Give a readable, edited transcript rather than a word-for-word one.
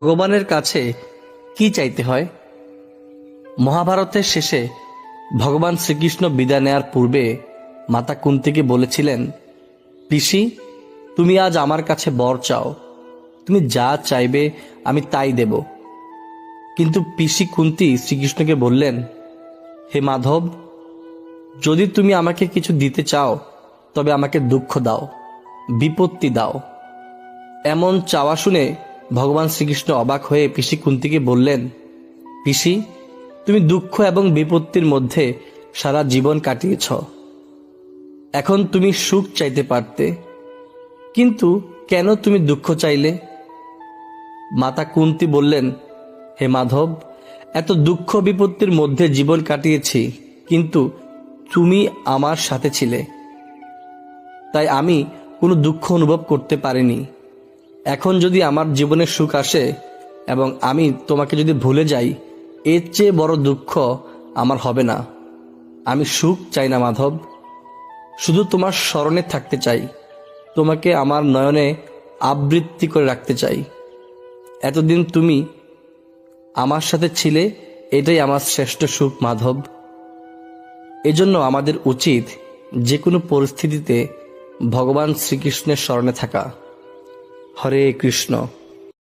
ভগবানের কাছে কি চাইতে হয়? মহাভারতের শেষে ভগবান শ্রীকৃষ্ণ বিদায় নেয়ার পূর্বে মাতা কুন্তিকে বলেছিলেন, পিসি, তুমি আজ আমার কাছে বর চাও, তুমি যা চাইবে আমি তাই দেব। কিন্তু পিসি কুন্তি শ্রীকৃষ্ণকে বললেন, হে মাধব, যদি তুমি আমাকে কিছু দিতে চাও তবে আমাকে দুঃখ দাও, বিপত্তি দাও। এমন চাওয়া শুনে ভগবান শ্রীকৃষ্ণ অবাক হয়ে পিসি কুন্তিকে বললেন, পিসি, তুমি দুঃখ এবং বিপত্তির মধ্যে সারা জীবন কাটিয়েছ, এখন তুমি সুখ চাইতে পারতে, কিন্তু কেন তুমি দুঃখ চাইলে? মাতা কুন্তি বললেন, হে মাধব, এত দুঃখ বিপত্তির মধ্যে জীবন কাটিয়েছি, কিন্তু তুমি আমার সাথে ছিলে, তাই আমি কোনো দুঃখ অনুভব করতে পারিনি। এখন যদি আমার জীবনে সুখ আসে এবং আমি তোমাকে যদি ভুলে যাই, এর চেয়ে বড় দুঃখ আমার হবে না। আমি সুখ চাই না মাধব, শুধু তোমার স্মরণে থাকতে চাই, তোমাকে আমার নয়নে আবৃত্তি করে রাখতে চাই। এতদিন তুমি আমার সাথে ছিলে, এটাই আমার শ্রেষ্ঠ সুখ মাধব। এজন্য আমাদের উচিত যে কোনো পরিস্থিতিতে ভগবান শ্রীকৃষ্ণের স্মরণে থাকা। হরে কৃষ্ণ।